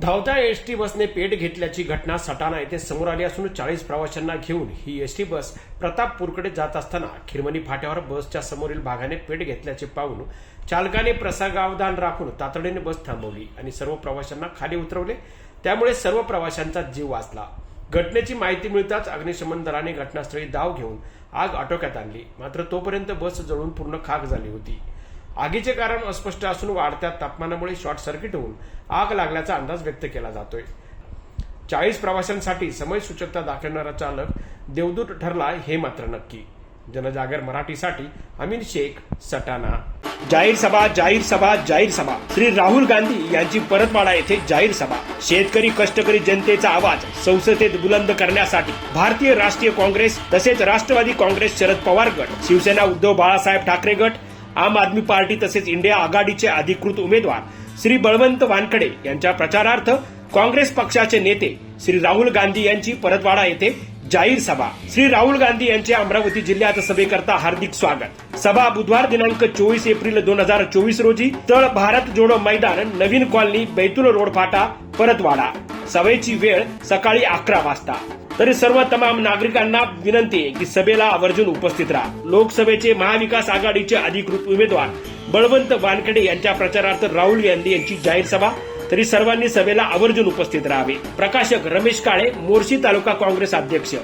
धावत्या एसटी बसने पेट घेतल्याची घटना सटाणा येथे समोर आली असून 40 प्रवाशांना घेऊन ही एसटी बस प्रतापपूरकडे जात असताना खिरमणी फाट्यावर बसच्या समोरील भागाने पेट घेतल्याचे पाहून चालकाने प्रसंगावधान राखून तातडीने बस थांबवली आणि सर्व प्रवाशांना खाली उतरवले। त्यामुळे सर्व प्रवाशांचा जीव वाचला। घटनेची माहिती मिळताच अग्निशमन दलाने घटनास्थळी धाव घेऊन आग आटोक्यात आणली, मात्र तोपर्यंत बस जळून पूर्ण खाक झाली होती। आगीचे कारण अस्पष्ट असून वाढत्या तापमानामुळे शॉर्ट सर्किट होऊन आग लागल्याचा अंदाज व्यक्त केला जातोय। 40 प्रवाशांसाठी समय सूचकता दाखवणारा चालक देवदूत ठरला हे मात्र नक्की। जनजागर मराठीसाठी अमीन शेख, सटाणा। जाहीर सभा जाहीर सभा जाहीर सभा। श्री राहुल गांधी यांची परतवाडा येथे जाहीर सभा। शेतकरी कष्टकरी जनतेचा आवाज संसदेत बुलंद करण्यासाठी भारतीय राष्ट्रीय काँग्रेस तसेच राष्ट्रवादी काँग्रेस शरद पवार गट, शिवसेना उद्धव बाळासाहेब ठाकरे गट, आम आदमी पार्टी तसेच इंडिया आघाडीचे अधिकृत उमेदवार श्री बळवंत वानखडे यांच्या प्रचारार्थ काँग्रेस पक्षाचे नेते श्री राहुल गांधी यांची परतवाडा येथे जाहीर सभा। श्री राहुल गांधी यांचे अमरावती जिल्ह्यात सभेकरता हार्दिक स्वागत। सभा बुधवार दिनांक 24 एप्रिल 2024 रोजी तळ भारत जोडो मैदान, नवीन कॉलनी, बैतूल रोड फाटा, परतवाडा। सभेची वेळ सकाळी 11 वाजता। तरी सर्व तमाम नागरिकांना विनंती आहे की सभेला आवर्जून उपस्थित राहा। लोकसभेचे महाविकास आघाडीचे अधिकृत उमेदवार बळवंत वानखडे यांच्या प्रचारार्थ राहुल गांधी यांची जाहीर सभा, तरी सर्वांनी सभेला आवर्जून उपस्थित राहावे। प्रकाशक रमेश काळे, मोर्शी तालुका काँग्रेस अध्यक्ष।